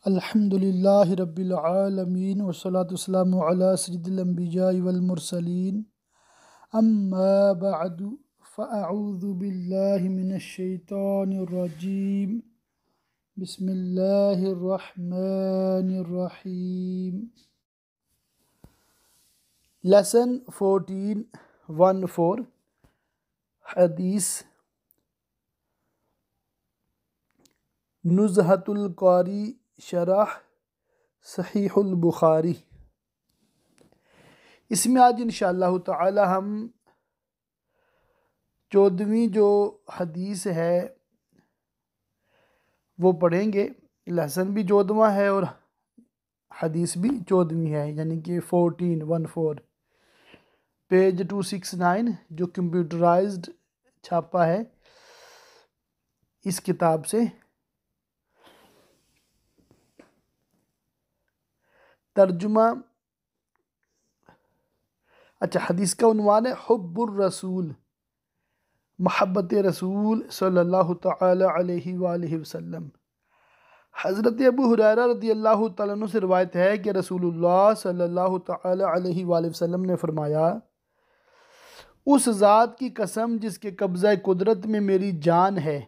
الحمدللہ رب العالمین والصلاة والسلام علی سید الانبیاء والمرسلین اما بعد فاعوذ باللہ من الشیطان الرجیم بسم اللہ الرحمن الرحیم لیسن 14 حدیث نزہۃ القاری شرح صحیح البخاری۔ اس میں آج انشاءاللہ تعالی ہم 14ویں جو حدیث ہے وہ پڑھیں گے۔ لیسن بھی 14واں ہے اور حدیث بھی 14ویں ہے، یعنی کہ 14 پیج 269 جو کمپیوٹرائزڈ چھاپا ہے اس کتاب سے۔ ترجمہ حدیث کا عنوان ہے حب الرسول، محبت رسول صلی اللہ تعالی علیہ وآلہ وسلم۔ حضرت ابو ہریرہ رضی اللہ تعالیٰ عنہ سے روایت ہے کہ رسول اللہ صلی اللہ تعالی علیہ وآلہ وسلم نے فرمایا، اس ذات کی قسم جس کے قبضہ قدرت میں میری جان ہے،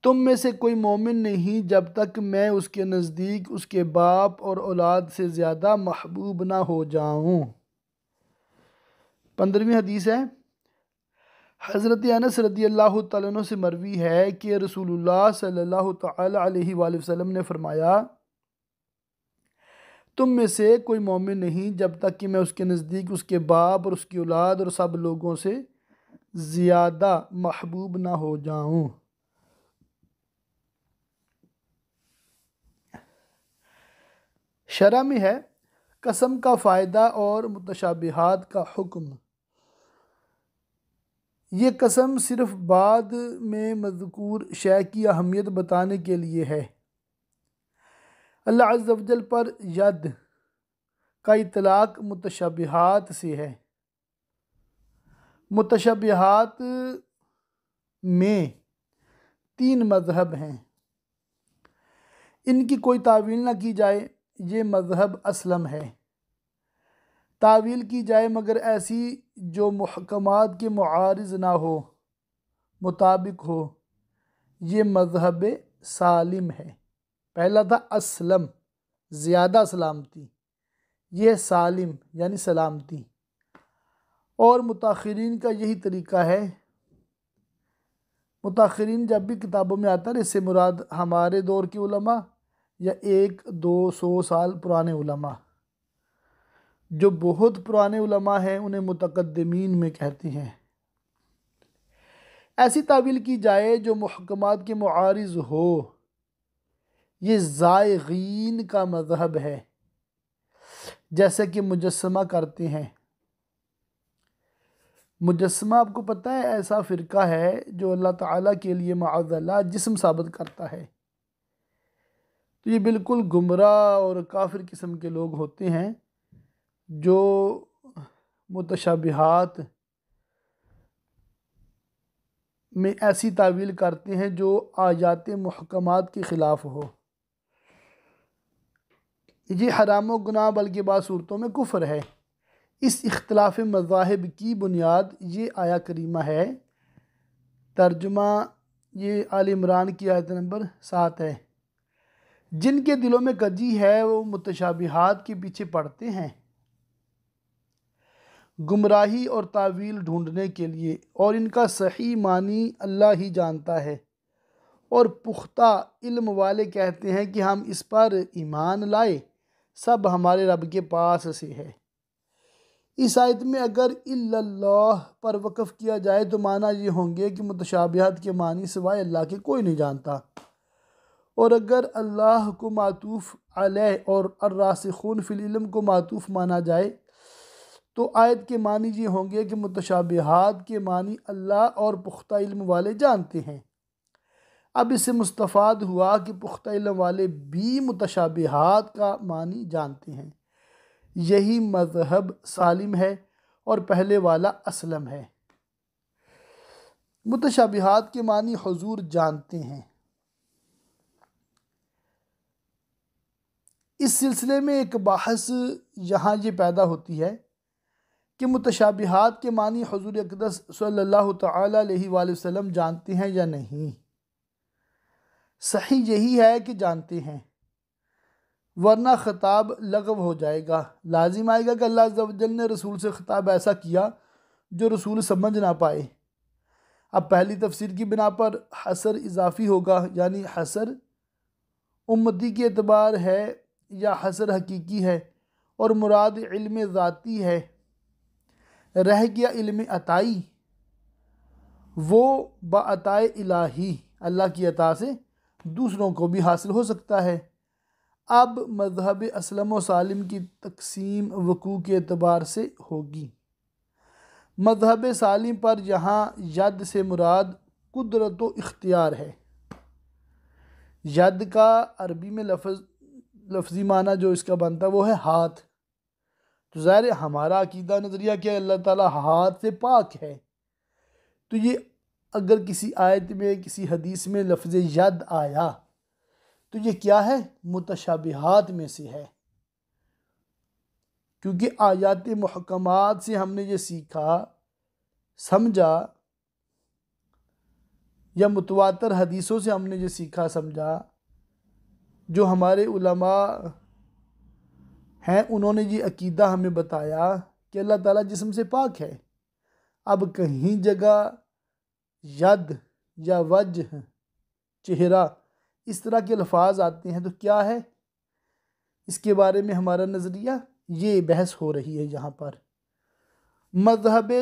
تم میں سے کوئی مومن نہیں جب تک میں اس کے نزدیک اس کے باپ اور اولاد سے زیادہ محبوب نہ ہو جاؤں۔ 15ویں حدیث ہے۔ حضرت انس رضی اللہ تعالیٰ عنہ سے مروی ہے کہ رسول اللہ صلی اللہ تعالی علیہ وآلہ وسلم نے فرمایا، تم میں سے کوئی مومن نہیں جب تک کہ میں اس کے نزدیک اس کے باپ اور اس کی اولاد اور سب لوگوں سے زیادہ محبوب نہ ہو جاؤں۔ شرح میں ہے قسم کا فائدہ اور متشابہات کا حکم۔ یہ قسم صرف بعد میں مذکور شے کی اہمیت بتانے کے لیے ہے۔ اللہ عز و جل پر ید کا اطلاق متشابہات سے ہے۔ متشابہات میں 3 مذہب ہیں، ان کی کوئی تعویل نہ کی جائے، یہ مذہب اسلم ہے۔ تعویل کی جائے مگر ایسی جو محکمات کے معارض نہ ہو، مطابق ہو، یہ مذہب سالم ہے۔ پہلا تھا اسلم، زیادہ سلامتی، یہ سالم یعنی سلامتی۔ اور متاخرین کا یہی طریقہ ہے۔ متاخرین جب بھی کتابوں میں آتا ہے اس سے مراد ہمارے دور کے علماء یا 100-200 سال پرانے علماء۔ جو بہت پرانے علماء ہیں انہیں متقدمین میں کہتے ہیں۔ ایسی تعویل کی جائے جو محکمات کے معارض ہو، یہ زائغین کا مذہب ہے، جیسے کہ مجسمہ کرتے ہیں۔ مجسمہ آپ کو پتہ ہے ایسا فرقہ ہے جو اللہ تعالیٰ کے لیے معاذ اللہ جسم ثابت کرتا ہے۔ تو یہ بالکل گمراہ اور کافر قسم کے لوگ ہوتے ہیں جو متشابہات میں ایسی تعویل کرتے ہیں جو آیات محکمات کے خلاف ہو۔ یہ حرام و گناہ بلکہ بعض صورتوں میں کفر ہے۔ اس اختلاف مذاہب کی بنیاد یہ آیہ کریمہ ہے۔ ترجمہ یہ آل عمران کی آیت نمبر 7 ہے۔ جن کے دلوں میں کجی ہے وہ متشابہات کے پیچھے پڑتے ہیں، گمراہی اور تعویل ڈھونڈنے کے لیے، اور ان کا صحیح معنی اللہ ہی جانتا ہے۔ اور پختہ علم والے کہتے ہیں کہ ہم اس پر ایمان لائے، سب ہمارے رب کے پاس سے ہے۔ اس آیت میں اگر الا اللہ پر وقف کیا جائے تو معنی یہ ہوں گے کہ متشابہات کے معنی سوائے اللہ کے کوئی نہیں جانتا۔ اور اگر اللہ کو معطوف علیہ اور الراسخون فی العلم کو معطوف مانا جائے تو آیت کے معنی یہ ہوں گے کہ متشابہات کے معنی اللہ اور پختہ علم والے جانتے ہیں۔ اب اس سے مستفاد ہوا کہ پختہ علم والے بھی متشابہات کا معنی جانتے ہیں۔ یہی مذہب سالم ہے اور پہلے والا اسلم ہے۔ متشابہات کے معنی حضور جانتے ہیں۔ اس سلسلے میں ایک بحث یہاں یہ پیدا ہوتی ہے کہ متشابہات کے معنی حضور اقدس صلی اللہ تعالیٰ علیہ وآلہ وسلم جانتے ہیں یا نہیں۔ صحیح یہی ہے کہ جانتے ہیں، ورنہ خطاب لغو ہو جائے گا۔ لازم آئے گا کہ اللہ عز و جل نے رسول سے خطاب ایسا کیا جو رسول سمجھ نہ پائے۔ اب پہلی تفسیر کی بنا پر حصر اضافی ہوگا، یعنی حصر امتی کے اعتبار ہے یا حصر حقیقی ہے، اور مراد علم ذاتی ہے۔ رہ گیا علم عطائی، وہ بعطائے الہی، اللہ کی عطا سے دوسروں کو بھی حاصل ہو سکتا ہے۔ اب مذہب اسلم و سالم کی تقسیم وقوع کے اعتبار سے ہوگی۔ مذہب سالم پر یہاں ید سے مراد قدرت و اختیار ہے۔ ید کا عربی میں لفظی معنی جو اس کا بنتا ہے وہ ہے ہاتھ۔ تو ظاہر ہمارا عقیدہ نظریہ کیا ہے، اللہ تعالیٰ ہاتھ سے پاک ہے۔ تو یہ اگر کسی آیت میں کسی حدیث میں لفظ ید آیا تو یہ کیا ہے؟ متشابہات میں سے ہے، کیونکہ آیات محکمات سے ہم نے یہ سیکھا سمجھا، یا متواتر حدیثوں سے ہم نے یہ سیکھا سمجھا، جو ہمارے علماء ہیں انہوں نے یہ عقیدہ ہمیں بتایا کہ اللہ تعالیٰ جسم سے پاک ہے۔ اب کہیں جگہ ید یا وجہ، چہرہ، اس طرح کے الفاظ آتے ہیں تو کیا ہے اس کے بارے میں ہمارا نظریہ؟ یہ بحث ہو رہی ہے یہاں پر۔ مذہب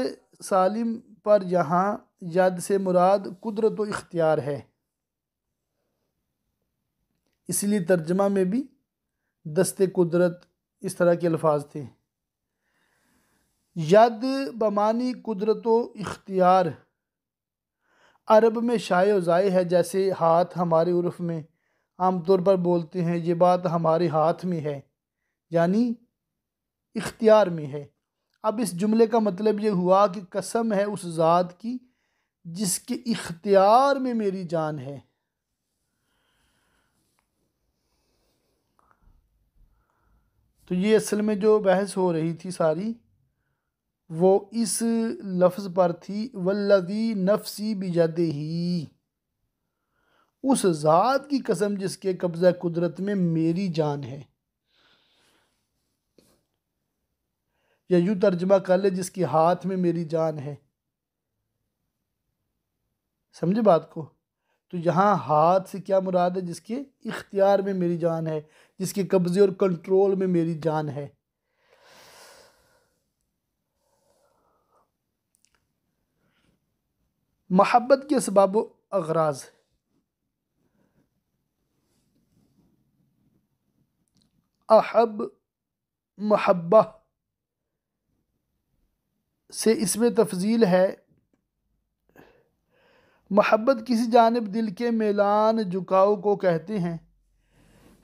سالم پر یہاں ید سے مراد قدرت و اختیار ہے، اس لیے ترجمہ میں بھی دست قدرت اس طرح کے الفاظ تھے۔ ید بمانی قدرت و اختیار عرب میں شائع و زائع ہے، جیسے ہاتھ ہمارے عرف میں عام طور پر بولتے ہیں یہ بات ہمارے ہاتھ میں ہے، یعنی اختیار میں ہے۔ اب اس جملے کا مطلب یہ ہوا کہ قسم ہے اس ذات کی جس کے اختیار میں میری جان ہے۔ تو یہ اصل میں جو بحث ہو رہی تھی ساری وہ اس لفظ پر تھی، والذی نفسی بیدہ، اس ذات کی قسم جس کے قبضہ قدرت میں میری جان ہے، یا یوں ترجمہ کر لے جس کے ہاتھ میں میری جان ہے۔ سمجھے بات کو؟ تو یہاں ہاتھ سے کیا مراد ہے؟ جس کے اختیار میں میری جان ہے، جس کے قبضے اور کنٹرول میں میری جان ہے۔ محبت کے اسباب و اغراض۔ احب، محبہ سے اس میں تفضیل ہے۔ محبت کسی جانب دل کے میلان جھکاؤ کو کہتے ہیں۔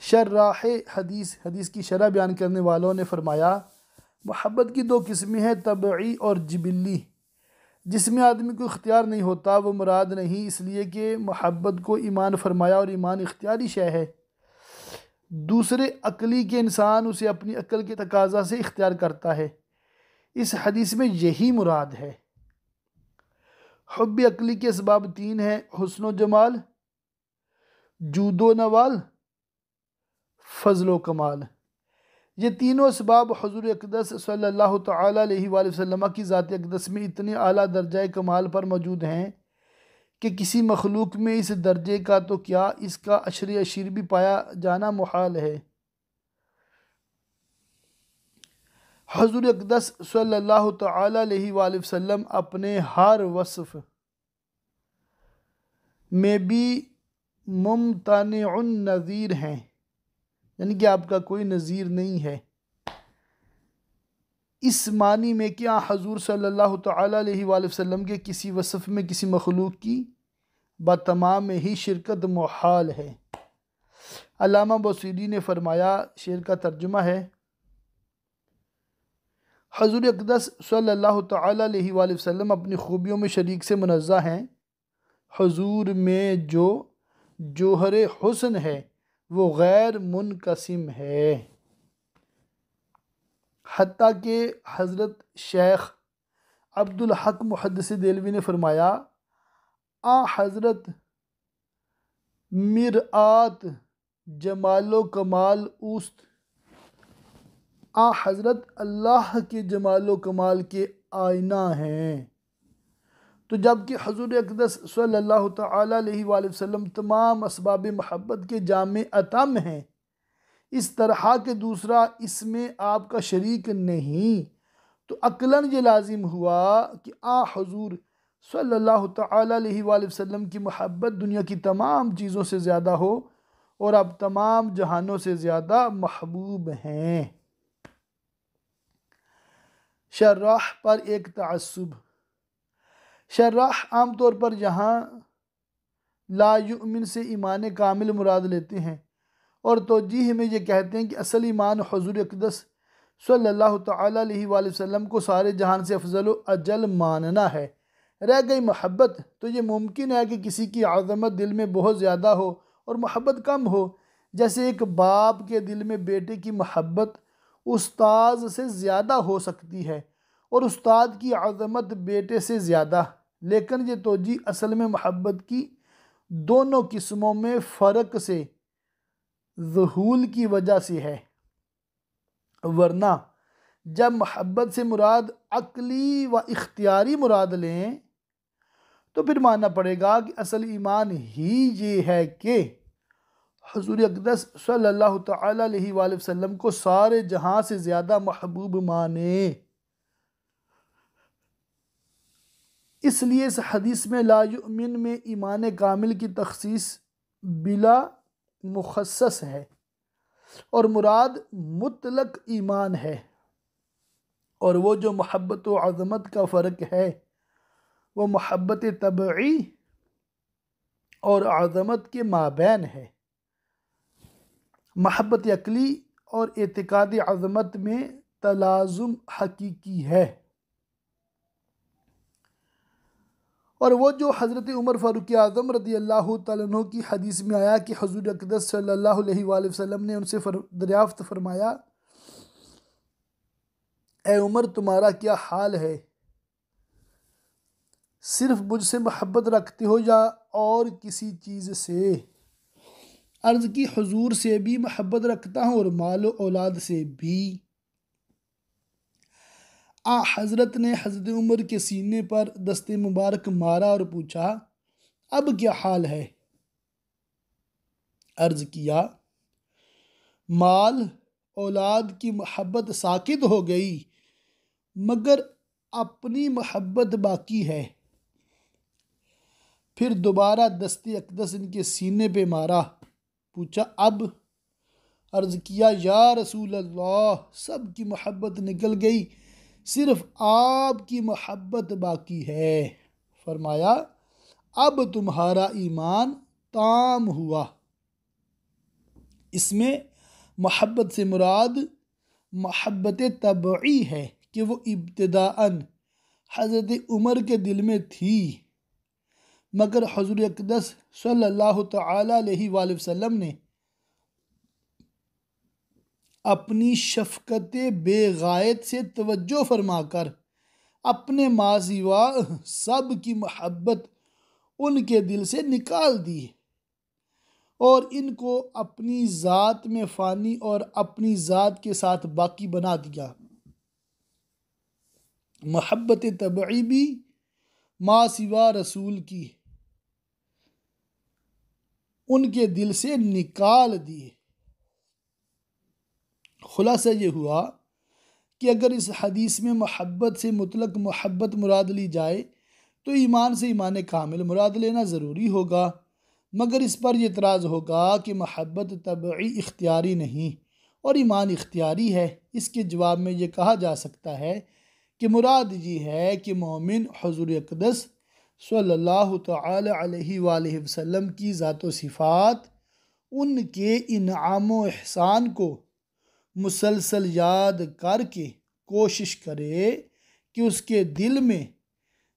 شراح حدیث کی شرح بیان کرنے والوں نے فرمایا محبت کی دو قسمیں ہیں، طبعی اور جبلی۔ جس میں آدمی کو اختیار نہیں ہوتا وہ مراد نہیں، اس لیے کہ محبت کو ایمان فرمایا اور ایمان اختیاری شے ہے۔ دوسرے عقلی کے انسان اسے اپنی عقل کے تقاضا سے اختیار کرتا ہے، اس حدیث میں یہی مراد ہے۔ حب عقلی کے اسباب تین ہیں، حسن و جمال، جود و نوال، فضل و کمال۔ یہ تینوں اسباب حضور اقدس صلی اللہ تعالیٰ علیہ وآلہ وسلم کی ذات اقدس میں اتنے اعلیٰ درجہ کمال پر موجود ہیں کہ کسی مخلوق میں اس درجے کا تو کیا اس کا عشر عشیر بھی پایا جانا محال ہے۔ حضور اقدس صلی اللہ تعالیٰ علیہ وآلہ وسلم اپنے ہر وصف میں بھی ممتنع النظیر ہیں، یعنی کہ آپ کا کوئی نظیر نہیں ہے۔ اس معنی میں کیا حضور صلی اللہ تعالیٰ علیہ وآلہ وسلم کے کسی وصف میں کسی مخلوق کی بتمام ہی شرکت محال ہے۔ علامہ بوصیری نے فرمایا، شعر کا ترجمہ ہے، حضور اقدس صلی اللہ تعالیٰ علیہ وآلہ وسلم اپنی خوبیوں میں شریک سے منزہ ہیں۔ حضور میں جو جوہر حسن ہے وہ غیر منقسم ہے۔ حتیٰ کہ حضرت شیخ عبدالحق محدث دہلوی نے فرمایا حضرت مرآت جمال و کمال اوست، حضرت اللہ کے جمال و کمال کے آئینہ ہیں۔ تو جب کہ حضور اقدس صلی اللہ تعالیٰ علیہ وآلہ وسلم تمام اسباب محبت کے جامع اتم ہیں، اس طرح کہ دوسرا اس میں آپ کا شریک نہیں، تو عقلاً یہ لازم ہوا کہ حضور صلی اللہ تعالیٰ علیہ وآلہ وسلم کی محبت دنیا کی تمام چیزوں سے زیادہ ہو اور اب تمام جہانوں سے زیادہ محبوب ہیں۔ شراح پر ایک تعصب۔ شراح عام طور پر یہاں لا یؤمن سے ایمان کامل مراد لیتے ہیں، اور توجیہ میں یہ کہتے ہیں کہ اصل ایمان حضور اقدس صلی اللہ تعالیٰ علیہ وآلہ وسلم کو سارے جہان سے افضل و اجل ماننا ہے۔ رہ گئی محبت، تو یہ ممکن ہے کہ کسی کی عظمت دل میں بہت زیادہ ہو اور محبت کم ہو، جیسے ایک باپ کے دل میں بیٹے کی محبت استاذ سے زیادہ ہو سکتی ہے اور استاد کی عظمت بیٹے سے زیادہ، لیکن یہ توجیہ اصل میں محبت کی دونوں قسموں میں فرق سے ذہول کی وجہ سے ہے، ورنہ جب محبت سے مراد عقلی و اختیاری مراد لیں تو پھر ماننا پڑے گا کہ اصل ایمان ہی یہ ہے کہ حضور اقدس صلی اللہ تعالیٰ علیہ وآلہ وسلم کو سارے جہاں سے زیادہ محبوب مانے۔ اس لیے اس حدیث میں لا یؤمن میں ایمان کامل کی تخصیص بلا مخصص ہے، اور مراد مطلق ایمان ہے، اور وہ جو محبت و عظمت کا فرق ہے وہ محبت طبعی اور عظمت کے مابین ہے۔ محبت عقلی اور اعتقاد عظمت میں تلازم حقیقی ہے، اور وہ جو حضرت عمر فاروق اعظم رضی اللہ تعالیٰ عنہ کی حدیث میں آیا کہ حضور اقدس صلی اللہ علیہ وآلہ وسلم نے ان سے دریافت فرمایا، اے عمر تمہارا کیا حال ہے؟ صرف مجھ سے محبت رکھتے ہو یا اور کسی چیز سے؟ عرض کی حضور سے بھی محبت رکھتا ہوں اور مال و اولاد سے بھی۔ حضرت نے حضرت عمر کے سینے پر دست مبارک مارا اور پوچھا، اب کیا حال ہے؟ عرض کیا، مال اولاد کی محبت ساکت ہو گئی مگر اپنی محبت باقی ہے۔ پھر دوبارہ دست اقدس ان کے سینے پہ مارا، پوچھا اب؟ عرض کیا، یا رسول اللہ سب کی محبت نکل گئی، صرف آپ کی محبت باقی ہے۔ فرمایا، اب تمہارا ایمان تام ہوا۔ اس میں محبت سے مراد محبت طبعی ہے کہ وہ ابتداءً حضرت عمر کے دل میں تھی، مگر حضور اقدس صلی اللہ تعالیٰ علیہ وآلہ وسلم نے اپنی شفقت بے غایت سے توجہ فرما کر اپنے ما سوا سب کی محبت ان کے دل سے نکال دی اور ان کو اپنی ذات میں فانی اور اپنی ذات کے ساتھ باقی بنا دیا۔ محبت طبعی بھی ما سوا رسول کی ان کے دل سے نکال دی۔ خلاصہ یہ ہوا کہ اگر اس حدیث میں محبت سے مطلق محبت مراد لی جائے تو ایمان سے ایمان کامل مراد لینا ضروری ہوگا، مگر اس پر یہ اعتراض ہوگا کہ محبت طبعی اختیاری نہیں اور ایمان اختیاری ہے۔ اس کے جواب میں یہ کہا جا سکتا ہے کہ مراد یہ ہے کہ مومن حضور اقدس صلی اللہ تعالی علیہ وآلہ وسلم کی ذات و صفات، ان کے انعام و احسان کو مسلسل یاد کر کے کوشش کرے کہ اس کے دل میں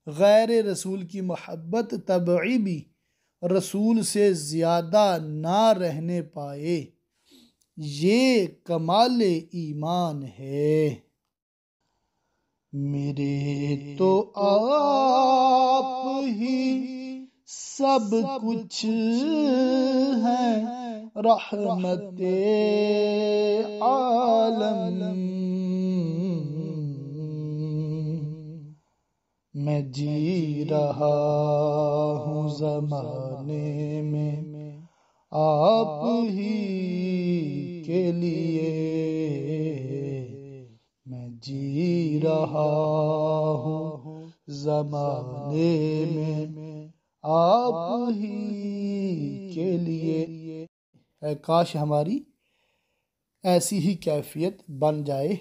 غیر رسول کی محبت طبعی بھی رسول سے زیادہ نہ رہنے پائے۔ یہ کمال ایمان ہے۔ میرے تو آپ ہی سب کچھ ہے، رحمت عالم، میں جی رہا ہوں زمانے میں آپ ہی کے لیے، میں جی رہا ہوں زمانے میں آپ ہی کے لیے۔ اے کاش ہماری ایسی ہی کیفیت بن جائے۔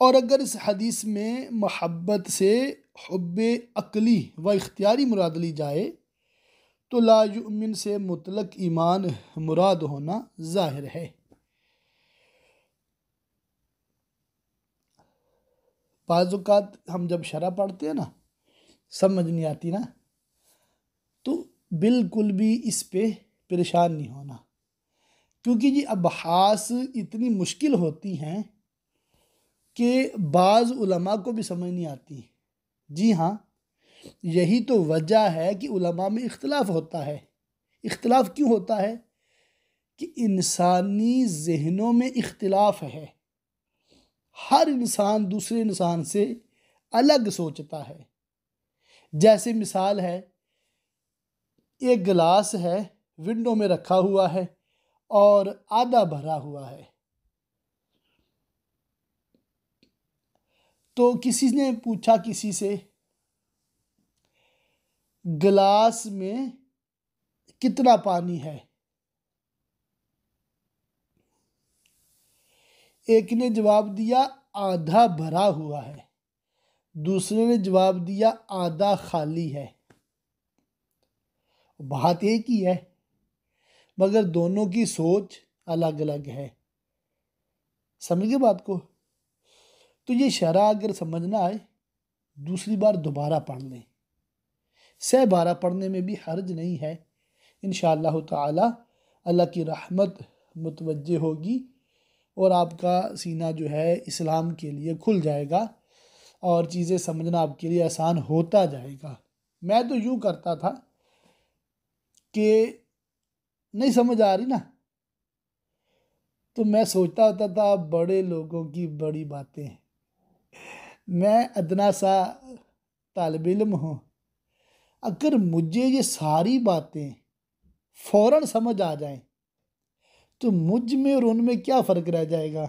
اور اگر اس حدیث میں محبت سے حب عقلی و اختیاری مراد لی جائے تو لا یؤمن سے مطلق ایمان مراد ہونا ظاہر ہے۔ بعض اوقات ہم جب شرح پڑھتے ہیں نا، سمجھ نہیں آتی نا، تو بالکل بھی اس پہ پریشان نہیں ہونا، کیونکہ یہ ابحاث اتنی مشکل ہوتی ہیں کہ بعض علماء کو بھی سمجھ نہیں آتی۔ جی ہاں، یہی تو وجہ ہے کہ علماء میں اختلاف ہوتا ہے۔ اختلاف کیوں ہوتا ہے؟ کہ انسانی ذہنوں میں اختلاف ہے، ہر انسان دوسرے انسان سے الگ سوچتا ہے۔ جیسے مثال ہے، ایک گلاس ہے، ونڈو میں رکھا ہوا ہے اور آدھا بھرا ہوا ہے، تو کسی نے پوچھا کسی سے گلاس میں کتنا پانی ہے؟ ایک نے جواب دیا آدھا بھرا ہوا ہے، دوسرے نے جواب دیا آدھا خالی ہے۔ بات ایک ہی ہے، مگر دونوں کی سوچ الگ الگ ہے۔ سمجھ گئے بات کو؟ تو یہ شرح اگر سمجھ نہ آئے، دوسری بار دوبارہ پڑھ لیں۔ سہ بارہ پڑھنے میں بھی حرج نہیں ہے، انشاءاللہ تعالی اللہ کی رحمت متوجہ ہوگی اور آپ کا سینہ جو ہے اسلام کے لیے کھل جائے گا اور چیزیں سمجھنا آپ کے لیے آسان ہوتا جائے گا۔ میں تو یوں کرتا تھا کہ نہیں سمجھ آ رہی نا، تو میں سوچتا ہوتا تھا بڑے لوگوں کی بڑی باتیں، میں ادنا سا طالب علم ہوں، اگر مجھے یہ ساری باتیں فوراً سمجھ آ جائیں تو مجھ میں اور ان میں کیا فرق رہ جائے گا؟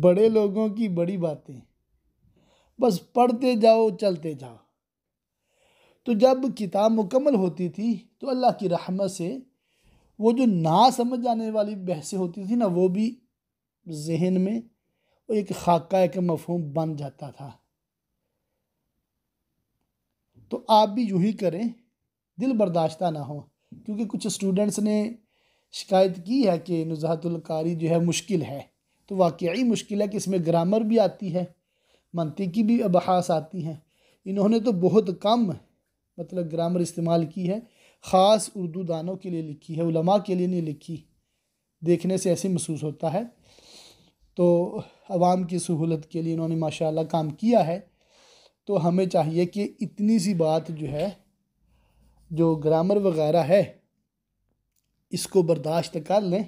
بڑے لوگوں کی بڑی باتیں، بس پڑھتے جاؤ چلتے جاؤ۔ تو جب کتاب مکمل ہوتی تھی تو اللہ کی رحمت سے وہ جو نہ سمجھ آنے والی بحثیں ہوتی تھی نا، وہ بھی ذہن میں ایک خاکہ ایک مفہوم بن جاتا تھا۔ تو آپ بھی یوں ہی کریں، دل برداشتہ نہ ہو، کیونکہ کچھ اسٹوڈنٹس نے شکایت کی ہے کہ نزہۃ القاری جو ہے مشکل ہے، تو واقعی مشکل ہے کہ اس میں گرامر بھی آتی ہے، منطقی بھی ابحاث آتی ہیں۔ انہوں نے تو بہت کم مطلب گرامر استعمال کی ہے، خاص اردو دانوں کے لیے لکھی ہے، علماء کے لیے نہیں لکھی۔ دیکھنے سے ایسے محسوس ہوتا ہے، تو عوام کی سہولت کے لیے انہوں نے ماشاءاللہ کام کیا ہے۔ تو ہمیں چاہیے کہ اتنی سی بات جو ہے، جو گرامر وغیرہ ہے، اس کو برداشت کر لیں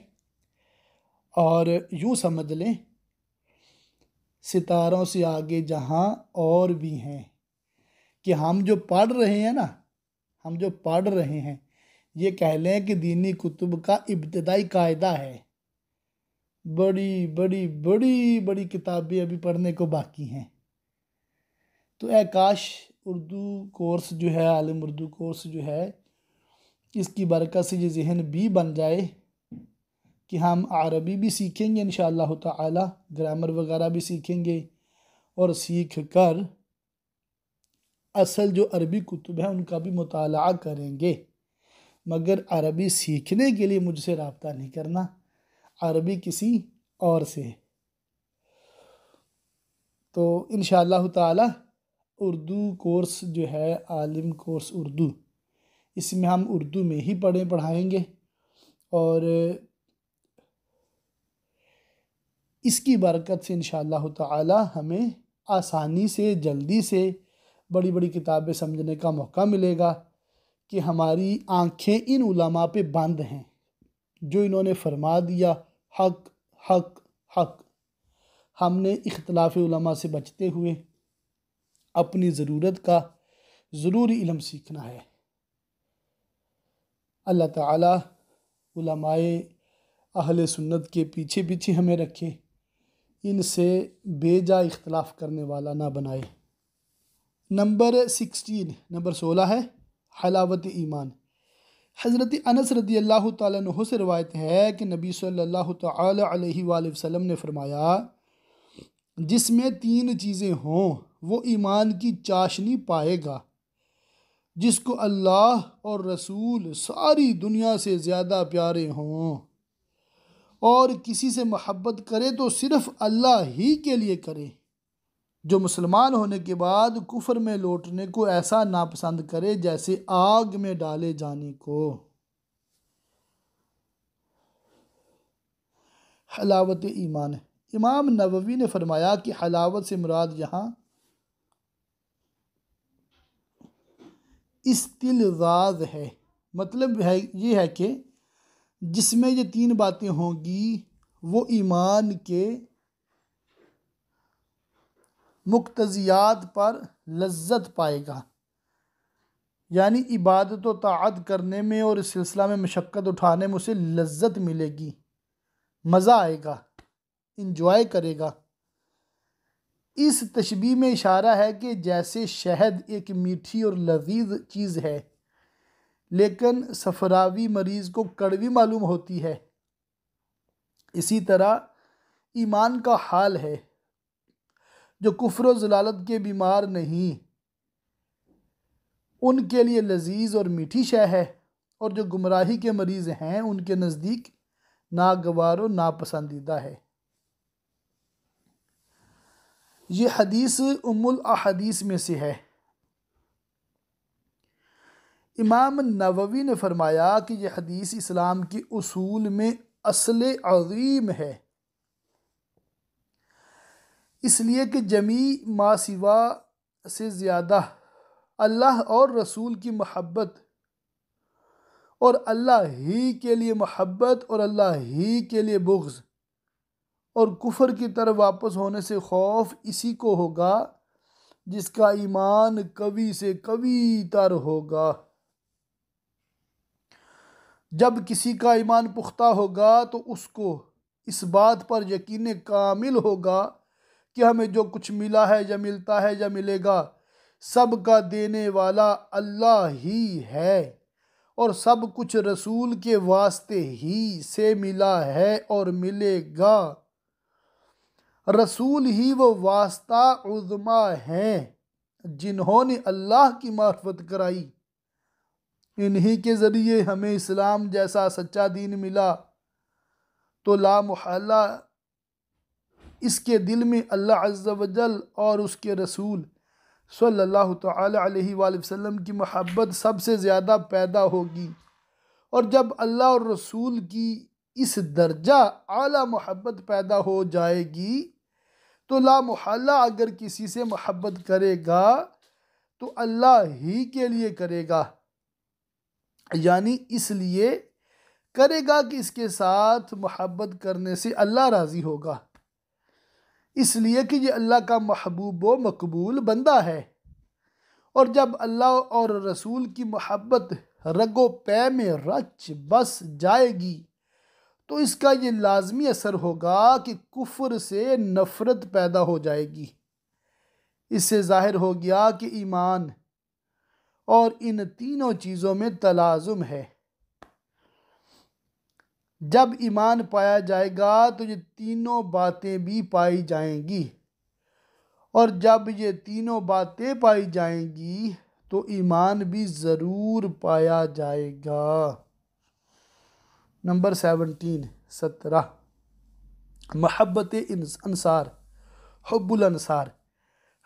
اور یوں سمجھ لیں ستاروں سے آگے جہاں اور بھی ہیں، کہ ہم جو پڑھ رہے ہیں نا، ہم جو پڑھ رہے ہیں، یہ کہہ لیں کہ دینی کتب کا ابتدائی قاعدہ ہے۔ بڑی بڑی بڑی بڑی کتابیں ابھی پڑھنے کو باقی ہیں۔ تو اے کاش اردو کورس جو ہے، عالم اردو کورس جو ہے، اس کی برکت سے یہ ذہن بھی بن جائے کہ ہم عربی بھی سیکھیں گے انشاءاللہ تعالی، گرامر وغیرہ بھی سیکھیں گے، اور سیکھ کر اصل جو عربی کتب ہیں ان کا بھی مطالعہ کریں گے۔ مگر عربی سیکھنے کے لیے مجھ سے رابطہ نہیں کرنا، عربی کسی اور سے۔ تو انشاءاللہ تعالی اردو کورس جو ہے، عالم کورس اردو، اس میں ہم اردو میں ہی پڑھائیں گے، اور اس کی برکت سے انشاءاللہ تعالی ہمیں آسانی سے جلدی سے بڑی بڑی کتابیں سمجھنے کا موقع ملے گا کہ ہماری آنکھیں ان علماء پہ بند ہیں جو انہوں نے فرما دیا حق حق حق۔ ہم نے اختلاف علماء سے بچتے ہوئے اپنی ضرورت کا ضروری علم سیکھنا ہے۔ اللہ تعالی علماء اہل سنت کے پیچھے پیچھے ہمیں رکھے، ان سے بے جا اختلاف کرنے والا نہ بنائے۔ نمبر 16 ہے حلاوت ایمان۔ حضرت انس رضی اللہ تعالیٰ عنہ سے روایت ہے کہ نبی صلی اللہ تعالیٰ علیہ وآلہ وسلم نے فرمایا، جس میں 3 چیزیں ہوں وہ ایمان کی چاشنی پائے گا۔ جس کو اللہ اور رسول ساری دنیا سے زیادہ پیارے ہوں، اور کسی سے محبت کرے تو صرف اللہ ہی کے لیے کرے۔ جو مسلمان ہونے کے بعد کفر میں لوٹنے کو ایسا ناپسند کرے جیسے آگ میں ڈالے جانے کو۔ حلاوت ایمان۔ امام نووی نے فرمایا کہ حلاوت سے مراد یہاں استلذاذ ہے، مطلب یہ ہے کہ جس میں یہ 3 باتیں ہوں گی وہ ایمان کے مقتضیات پر لذت پائے گا، یعنی عبادت و طاعت کرنے میں اور اس سلسلہ میں مشقت اٹھانے میں اسے لذت ملے گی، مزہ آئے گا، انجوائے کرے گا۔ اس تشبیہ میں اشارہ ہے کہ جیسے شہد ایک میٹھی اور لذیذ چیز ہے لیکن صفراوی مریض کو کڑوی معلوم ہوتی ہے، اسی طرح ایمان کا حال ہے۔ جو کفر و ضلالت کے بیمار نہیں ان کے لیے لذیذ اور میٹھی شے ہے، اور جو گمراہی کے مریض ہیں ان کے نزدیک ناگوار و ناپسندیدہ ہے۔ یہ حدیث ام الاحادیث میں سے ہے۔ امام نووی نے فرمایا کہ یہ حدیث اسلام کے اصول میں اصل عظیم ہے، اس لیے کہ جمیع ما سوا سے زیادہ اللہ اور رسول کی محبت اور اللہ ہی کے لیے محبت اور اللہ ہی کے لیے بغض اور کفر کی طرف واپس ہونے سے خوف اسی کو ہوگا جس کا ایمان قوی سے قوی تر ہوگا۔ جب کسی کا ایمان پختہ ہوگا تو اس کو اس بات پر یقین کامل ہوگا کہ ہمیں جو کچھ ملا ہے یا ملتا ہے یا ملے گا سب کا دینے والا اللہ ہی ہے، اور سب کچھ رسول کے واسطے ہی سے ملا ہے اور ملے گا۔ رسول ہی وہ واسطہ عظمیٰ ہیں جنہوں نے اللہ کی معرفت کرائی، انہی کے ذریعے ہمیں اسلام جیسا سچا دین ملا، تو لا محالہ اس کے دل میں اللہ عز و جل اور اس کے رسول صلی اللہ تعالی علیہ وآلہ وسلم کی محبت سب سے زیادہ پیدا ہوگی، اور جب اللہ اور رسول کی اس درجہ اعلیٰ محبت پیدا ہو جائے گی تو لا محالہ اگر کسی سے محبت کرے گا تو اللہ ہی کے لیے کرے گا، یعنی اس لیے کرے گا کہ اس کے ساتھ محبت کرنے سے اللہ راضی ہوگا، اس لیے کہ یہ اللہ کا محبوب و مقبول بندہ ہے۔ اور جب اللہ اور رسول کی محبت رگ و پے میں رچ بس جائے گی تو اس کا یہ لازمی اثر ہوگا کہ کفر سے نفرت پیدا ہو جائے گی۔ اس سے ظاہر ہو گیا کہ ایمان اور ان تینوں چیزوں میں تلازم ہے۔ جب ایمان پایا جائے گا تو یہ تینوں باتیں بھی پائی جائیں گی، اور جب یہ تینوں باتیں پائی جائیں گی تو ایمان بھی ضرور پایا جائے گا۔ نمبر 17 محبت انصار، حب الانصار۔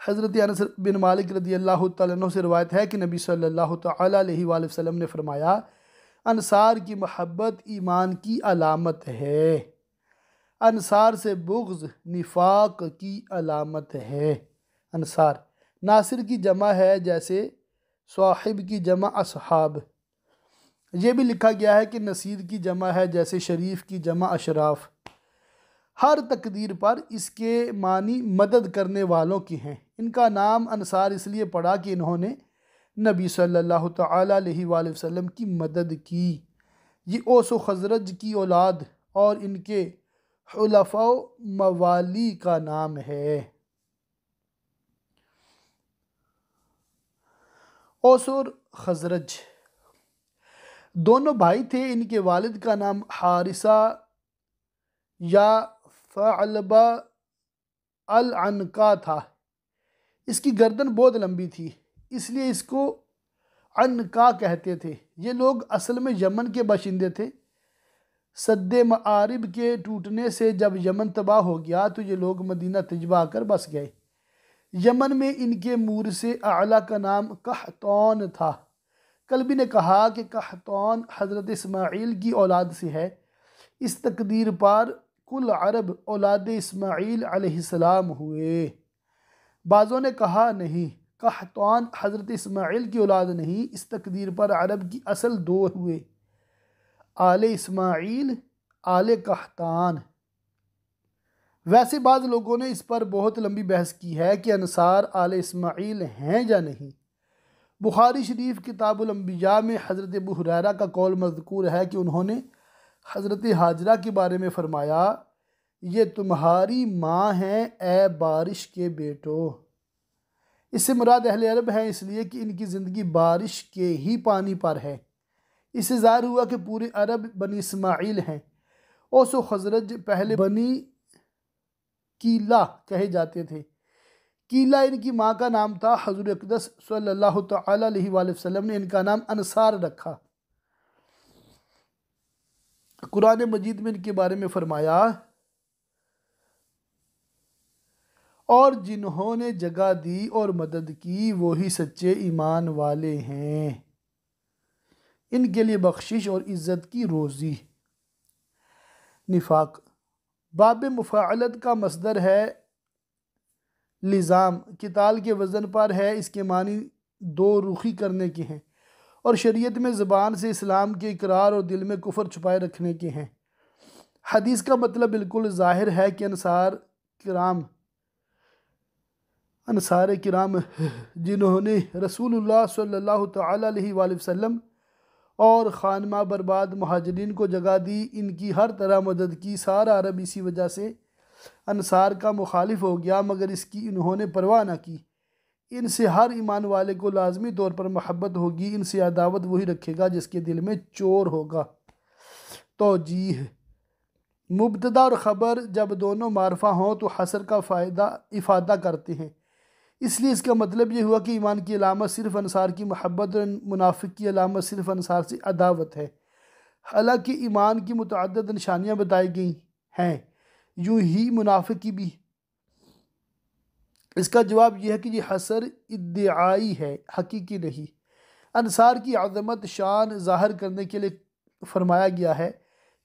حضرت انس بن مالک رضی اللہ تعالیٰ عنہ سے روایت ہے کہ نبی صلی اللہ تعالیٰ علیہ وآلہ وسلم نے فرمایا، انصار کی محبت ایمان کی علامت ہے۔ انصار سے بغض نفاق کی علامت ہے۔ انصار ناصر کی جمع ہے، جیسے صاحب کی جمع اصحاب۔ یہ بھی لکھا گیا ہے کہ نصیر کی جمع ہے، جیسے شریف کی جمع اشراف۔ ہر تقدیر پر اس کے معنی مدد کرنے والوں کی ہیں۔ ان کا نام انصار اس لیے پڑا کہ انہوں نے نبی صلی اللہ تعالیٰ علیہ وآلہ وسلم کی مدد کی۔ یہ اوس و خزرج کی اولاد اور ان کے حلفاء و موالی کا نام ہے۔ اوس اور خزرج دونوں بھائی تھے۔ ان کے والد کا نام حارثہ یا ثعلبہ العنقا تھا۔ اس کی گردن بہت لمبی تھی، اس لیے اس کو عنقا کہتے تھے۔ یہ لوگ اصل میں یمن کے باشندے تھے۔ سد معارب کے ٹوٹنے سے جب یمن تباہ ہو گیا تو یہ لوگ مدینہ طیبہ آ کر بس گئے۔ یمن میں ان کے مورث اعلیٰ کا نام قحطان تھا۔ قلبی نے کہا کہ قحطان حضرت اسماعیل کی اولاد سے ہے۔ اس تقدیر پر کل عرب اولاد اسماعیل علیہ السلام ہوئے۔ بعضوں نے کہا نہیں، قحطان حضرت اسماعیل کی اولاد نہیں، اس تقدیر پر عرب کی اصل دو ہوئے، آل اسماعیل، آل قحطان۔ ویسے بعض لوگوں نے اس پر بہت لمبی بحث کی ہے کہ انصار آل اسماعیل ہیں یا نہیں۔ بخاری شریف کتاب الانبیاء میں حضرت ابو ہریرہ کا قول مذکور ہے کہ انہوں نے حضرت ہاجرہ کے بارے میں فرمایا، یہ تمہاری ماں ہیں اے بارش کے بیٹو۔ اس سے مراد اہل عرب ہیں، اس لیے کہ ان کی زندگی بارش کے ہی پانی پر ہے۔ اس سے ظاہر ہوا کہ پورے عرب بنی اسماعیل ہیں۔ اوس و خزرج پہلے بنی کیلا کہے جاتے تھے۔ کیلا ان کی ماں کا نام تھا۔ حضور اقدس صلی اللہ تعالیٰ علیہ وآلہ وسلم نے ان کا نام انصار رکھا۔ قرآن مجید میں ان کے بارے میں فرمایا، اور جنہوں نے جگہ دی اور مدد کی وہی سچے ایمان والے ہیں، ان کے لیے بخشش اور عزت کی روزی۔ نفاق باب مفاعلت کا مصدر ہے لزام، قتال کے وزن پر ہے۔ اس کے معنی دو رخی کرنے کے ہیں، اور شریعت میں زبان سے اسلام کے اقرار اور دل میں کفر چھپائے رکھنے کے ہیں۔ حدیث کا مطلب بالکل ظاہر ہے کہ انصار کرام جنہوں نے رسول اللہ صلی اللہ تعالیٰ علیہ وآلہ وسلم اور خانمہ برباد مہاجرین کو جگہ دی، ان کی ہر طرح مدد کی۔ سارا عرب اسی وجہ سے انصار کا مخالف ہو گیا، مگر اس کی انہوں نے پرواہ نہ کی۔ ان سے ہر ایمان والے کو لازمی طور پر محبت ہوگی۔ ان سے عداوت وہی رکھے گا جس کے دل میں چور ہوگا۔ توجیہ مبتدا اور خبر جب دونوں معرفہ ہوں تو حصر کا افادہ کرتے ہیں، اس لیے اس کا مطلب یہ ہوا کہ ایمان کی علامت صرف انصار کی محبت اور منافق کی علامت صرف انصار سے عداوت ہے۔ حالانکہ ایمان کی متعدد نشانیاں بتائی گئی ہیں، یوں ہی منافق کی بھی۔ اس کا جواب یہ ہے کہ یہ حصر ادعائی ہے، حقیقی نہیں۔ انصار کی عظمت شان ظاہر کرنے کے لیے فرمایا گیا ہے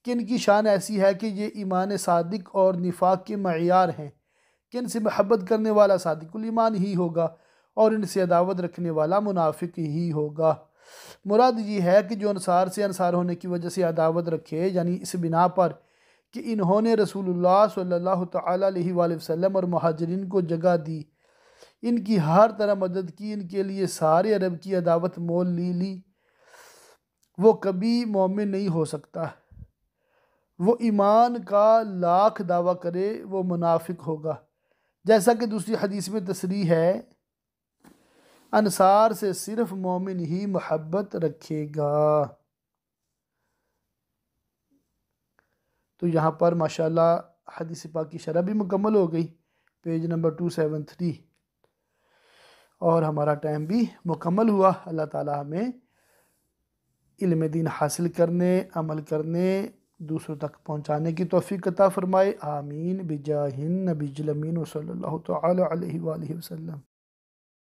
کہ ان کی شان ایسی ہے کہ یہ ایمان صادق اور نفاق کے معیار ہیں، کہ ان سے محبت کرنے والا صادق الایمان ہی ہوگا اور ان سے عداوت رکھنے والا منافق ہی ہوگا۔ مراد یہ ہے کہ جو انصار سے انصار ہونے کی وجہ سے عداوت رکھے، یعنی اس بنا پر کہ انہوں نے رسول اللہ صلی اللہ تعالیٰ علیہ وآلہ وسلم اور مہاجرین کو جگہ دی، ان کی ہر طرح مدد کی، ان کے لیے سارے عرب کی عداوت مول لی، وہ کبھی مومن نہیں ہو سکتا۔ وہ ایمان کا لاکھ دعویٰ کرے، وہ منافق ہوگا۔ جیسا کہ دوسری حدیث میں تصریح ہے، انصار سے صرف مومن ہی محبت رکھے گا۔ تو یہاں پر ماشاءاللہ حدیث پاک کی شرح بھی مکمل ہو گئی، پیج نمبر 273، اور ہمارا ٹائم بھی مکمل ہوا۔ اللہ تعالیٰ ہمیں علم دین حاصل کرنے، عمل کرنے، دوسروں تک پہنچانے کی توفیق عطا فرمائے۔ آمین بجاہ النبی الامین صلی اللہ تعالی علیہ وآلہ وسلم۔